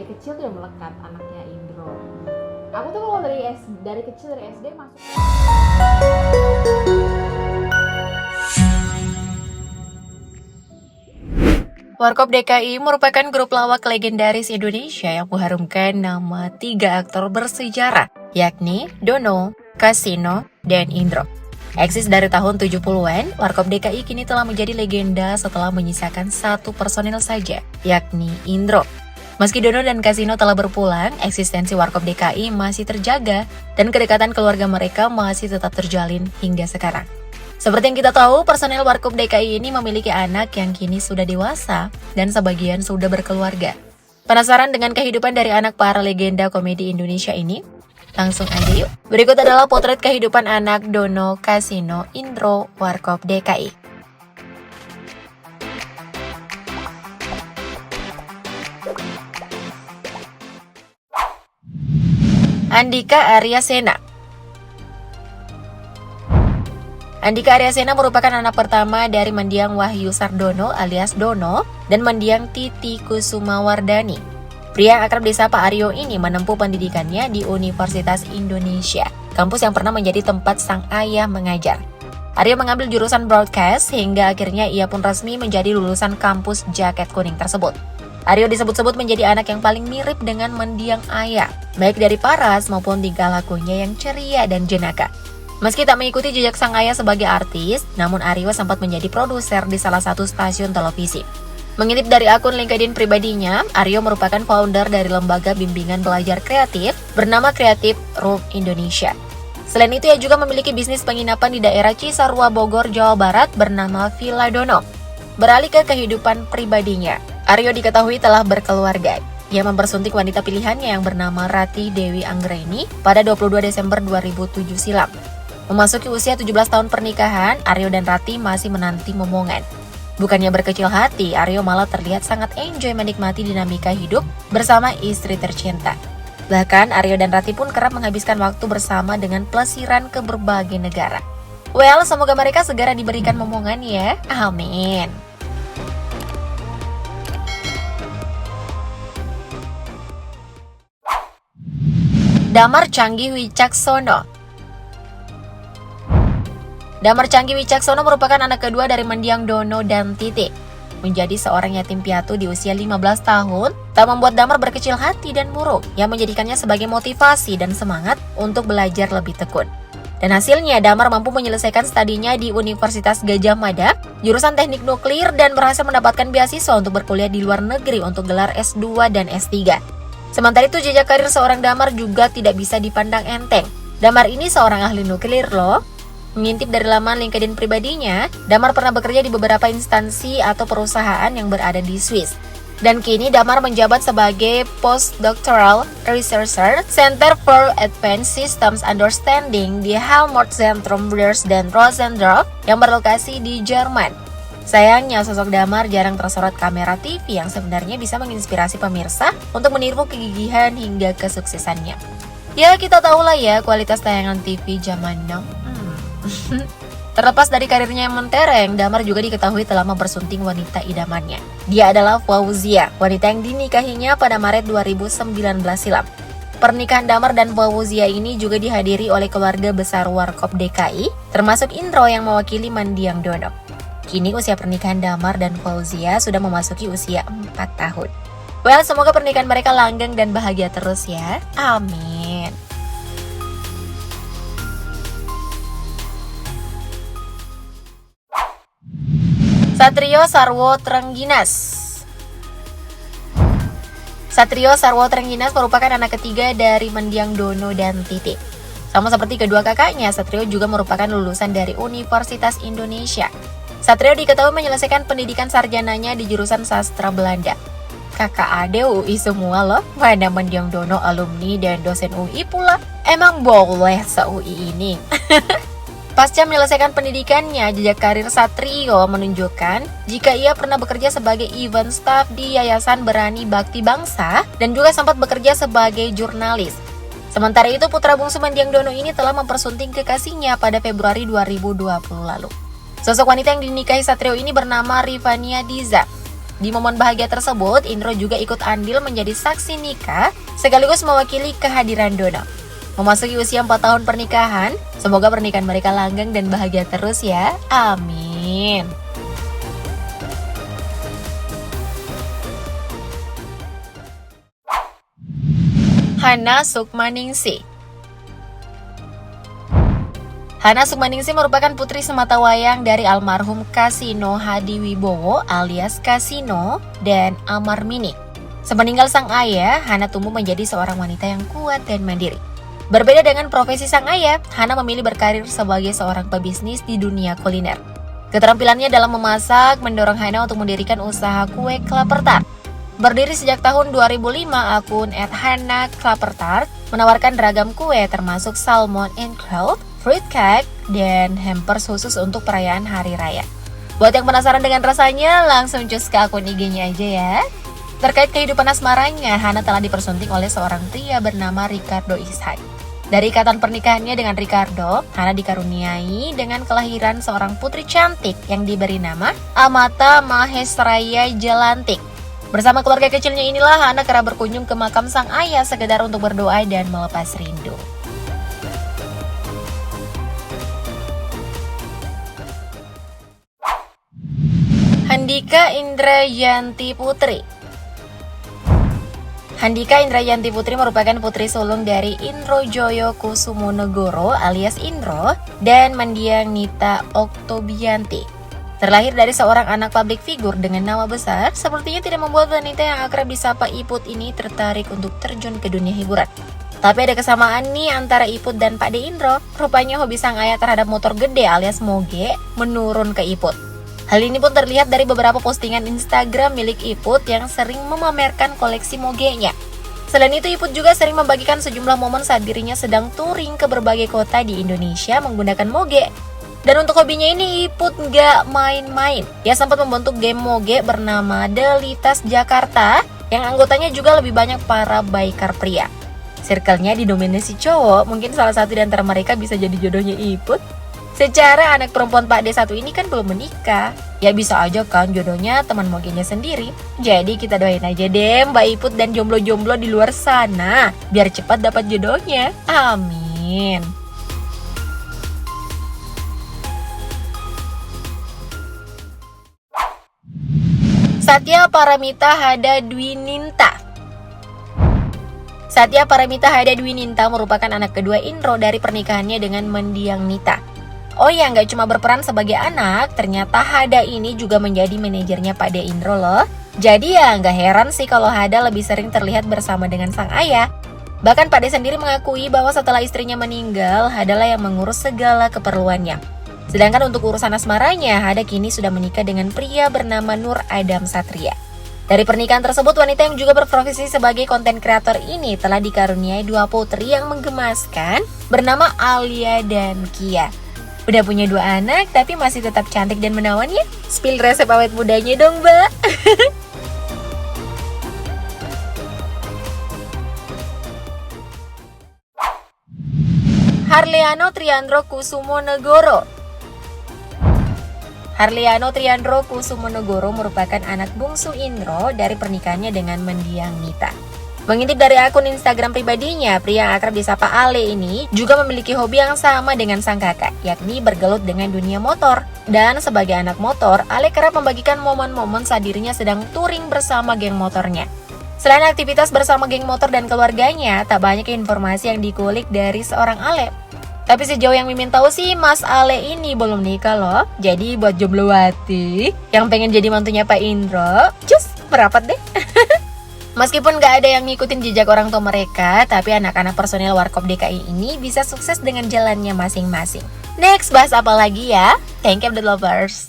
kecil tuh udah melekat anaknya Indro. Aku tuh kalau dari kecil dari SD masuk. Warkop DKI merupakan grup lawak legendaris Indonesia yang mengharumkan nama 3 aktor bersejarah, yakni Dono, Kasino, dan Indro. Eksis dari tahun 70-an, Warkop DKI kini telah menjadi legenda setelah menyisakan 1 personil saja, yakni Indro. Meski Dono dan Kasino telah berpulang, eksistensi Warkop DKI masih terjaga dan kedekatan keluarga mereka masih tetap terjalin hingga sekarang. Seperti yang kita tahu, personel Warkop DKI ini memiliki anak yang kini sudah dewasa dan sebagian sudah berkeluarga. Penasaran dengan kehidupan dari anak para legenda komedi Indonesia ini? Langsung aja yuk. Berikut adalah potret kehidupan anak Dono, Kasino, Indro, Warkop DKI. Andika Aryasena. Andika Aryasena merupakan anak pertama dari mendiang Wahyu Sardono alias Dono dan mendiang Titi Kusumawardani. Pria yang akrab disapa Aryo ini menempuh pendidikannya di Universitas Indonesia, kampus yang pernah menjadi tempat sang ayah mengajar. Aryo mengambil jurusan broadcast hingga akhirnya ia pun resmi menjadi lulusan kampus jaket kuning tersebut. Aryo disebut-sebut menjadi anak yang paling mirip dengan mendiang ayah, baik dari paras maupun tingkah lakunya yang ceria dan jenaka. Meski tak mengikuti jejak sang ayah sebagai artis, namun Aryo sempat menjadi produser di salah satu stasiun televisi. Mengintip dari akun LinkedIn pribadinya, Aryo merupakan founder dari lembaga bimbingan belajar kreatif bernama Creative Room Indonesia. Selain itu, ia juga memiliki bisnis penginapan di daerah Cisarua, Bogor, Jawa Barat bernama Villa Dono. Beralih ke kehidupan pribadinya, Aryo diketahui telah berkeluarga. Ia mempersunting wanita pilihannya yang bernama Rati Dewi Anggraini pada 22 Desember 2007 silam. Memasuki usia 17 tahun pernikahan, Aryo dan Rati masih menanti momongan. Bukannya berkecil hati, Aryo malah terlihat sangat enjoy menikmati dinamika hidup bersama istri tercinta. Bahkan, Aryo dan Rati pun kerap menghabiskan waktu bersama dengan pelesiran ke berbagai negara. Well, semoga mereka segera diberikan momongan ya. Amin. Damar Canggih Wicaksono. Damar Canggih Wicaksono merupakan anak kedua dari mendiang Dono dan Titi. Menjadi seorang yatim piatu di usia 15 tahun, tak membuat Damar berkecil hati dan murung, yang menjadikannya sebagai motivasi dan semangat untuk belajar lebih tekun. Dan hasilnya, Damar mampu menyelesaikan studinya di Universitas Gadjah Mada, jurusan teknik nuklir, dan berhasil mendapatkan beasiswa untuk berkuliah di luar negeri untuk gelar S2 dan S3. Sementara itu, jejak karir seorang Damar juga tidak bisa dipandang enteng. Damar ini seorang ahli nuklir loh. Mengintip dari laman LinkedIn pribadinya, Damar pernah bekerja di beberapa instansi atau perusahaan yang berada di Swiss. Dan kini Damar menjabat sebagai Postdoctoral Researcher Center for Advanced Systems Understanding di Helmholtz-Zentrum Bersden-Rosendorf yang berlokasi di Jerman. Sayangnya, sosok Damar jarang tersorot kamera TV yang sebenarnya bisa menginspirasi pemirsa untuk meniru kegigihan hingga kesuksesannya. Ya, kita tahulah ya kualitas tayangan TV zaman now. Terlepas dari karirnya yang mentereng, Damar juga diketahui telah mempersunting wanita idamannya. Dia adalah Fauzia, wanita yang dinikahinya pada Maret 2019 silam. Pernikahan Damar dan Fauzia ini juga dihadiri oleh keluarga besar Warkop DKI, termasuk Indro yang mewakili mendiang Dono. Kini usia pernikahan Damar dan Fauzia sudah memasuki usia 4 tahun. Well, semoga pernikahan mereka langgeng dan bahagia terus ya. Amin. Satrio Sarwo Trengginas. Satrio Sarwo Trengginas merupakan anak ketiga dari mendiang Dono dan Titi. Sama seperti kedua kakaknya, Satrio juga merupakan lulusan dari Universitas Indonesia. Satrio diketahui menyelesaikan pendidikan sarjananya di jurusan sastra Belanda. Kakak ade UI semua loh, mana mendiang Dono alumni dan dosen UI pula. Emang boleh se-UI ini? Pasca menyelesaikan pendidikannya, jejak karir Satrio menunjukkan jika ia pernah bekerja sebagai event staff di Yayasan Berani Bakti Bangsa dan juga sempat bekerja sebagai jurnalis. Sementara itu, putra bungsu mendiang Dono ini telah mempersunting kekasihnya pada Februari 2020 lalu. Sosok wanita yang dinikahi Satrio ini bernama Rifania Diza. Di momen bahagia tersebut, Indro juga ikut andil menjadi saksi nikah sekaligus mewakili kehadiran Dono. Memasuki usia 4 tahun pernikahan, semoga pernikahan mereka langgeng dan bahagia terus ya. Amin. Hana Sukmaningsih. Hana Sukmaningsih merupakan putri sematawayang dari almarhum Kasino Hadiwibowo alias Kasino dan Amarmini. Sepeninggal sang ayah, Hana tumbuh menjadi seorang wanita yang kuat dan mandiri. Berbeda dengan profesi sang ayah, Hana memilih berkarir sebagai seorang pebisnis di dunia kuliner. Keterampilannya dalam memasak mendorong Hana untuk mendirikan usaha kue Klapertart. Berdiri sejak tahun 2005, akun @hana_klapertart menawarkan ragam kue termasuk salmon and grilled, fruit cake, dan hampers khusus untuk perayaan hari raya. Buat yang penasaran dengan rasanya, langsung cus ke akun IG-nya aja ya. Terkait kehidupan asmaranya, Hana telah dipersunting oleh seorang pria bernama Ricardo Ishak. Dari ikatan pernikahannya dengan Ricardo, Hana dikaruniai dengan kelahiran seorang putri cantik yang diberi nama Amata Mahesraya Jelantik. Bersama keluarga kecilnya inilah Hana kerap berkunjung ke makam sang ayah sekedar untuk berdoa dan melepas rindu. Handika Indrayanti Putri. Handika Indrayanti Putri merupakan putri sulung dari Indro Joyo Kusumonegoro alias Indro dan mendiang Nita Oktobianti. Terlahir dari seorang anak publik figur dengan nama besar, sepertinya tidak membuat wanita yang akrab disapa Iput ini tertarik untuk terjun ke dunia hiburan. Tapi ada kesamaan nih antara Iput dan Pak De Indro. Rupanya hobi sang ayah terhadap motor gede alias moge menurun ke Iput. Hal ini pun terlihat dari beberapa postingan Instagram milik Iput yang sering memamerkan koleksi mogenya. Selain itu, Iput juga sering membagikan sejumlah momen saat dirinya sedang touring ke berbagai kota di Indonesia menggunakan moge. Dan untuk hobinya ini Iput nggak main-main. Ia sempat membentuk game moge bernama Delitas Jakarta yang anggotanya juga lebih banyak para biker pria. Circle-nya didominasi cowok, mungkin salah satu di antara mereka bisa jadi jodohnya Iput. Secara anak perempuan Pak D1 ini kan belum menikah. Ya bisa aja kan jodohnya teman mogenya sendiri. Jadi kita doain aja deh Mbak Iput dan jomblo-jomblo di luar sana biar cepat dapat jodohnya. Amin. Satya Paramita Hadadwininta. Satya Paramita Hadadwininta merupakan anak kedua Indro dari pernikahannya dengan mendiang Nita. Oh ya, nggak cuma berperan sebagai anak, ternyata Hada ini juga menjadi manajernya Pak De Indro loh. Jadi ya nggak heran sih kalau Hada lebih sering terlihat bersama dengan sang ayah. Bahkan Pak De sendiri mengakui bahwa setelah istrinya meninggal, Hada lah yang mengurus segala keperluannya. Sedangkan untuk urusan asmaranya, Hada kini sudah menikah dengan pria bernama Nur Adam Satria. Dari pernikahan tersebut, wanita yang juga berprofesi sebagai konten kreator ini telah dikaruniai dua putri yang menggemaskan bernama Alia dan Kia. Udah punya dua anak, tapi masih tetap cantik dan menawan ya? Spill resep awet mudanya dong, Mbak. Harliano Triandro Kusumonegoro. Harliano Triandro Kusumonegoro merupakan anak bungsu Indro dari pernikahannya dengan mendiang Nita. Mengintip dari akun Instagram pribadinya, pria yang akrab disapa Ale ini juga memiliki hobi yang sama dengan sang kakak, yakni bergelut dengan dunia motor. Dan sebagai anak motor, Ale kerap membagikan momen-momen saat dirinya sedang touring bersama geng motornya. Selain aktivitas bersama geng motor dan keluarganya, tak banyak informasi yang dikulik dari seorang Ale. Tapi sejauh yang Mimin tahu sih, Mas Ale ini belum nikah loh. Jadi buat jomblowati yang pengen jadi mantunya Pak Indro, cus, merapat deh. Meskipun gak ada yang ngikutin jejak orang tua mereka, tapi anak-anak personil Warkop DKI ini bisa sukses dengan jalannya masing-masing. Next, bahas apa lagi ya? Thank you, the lovers.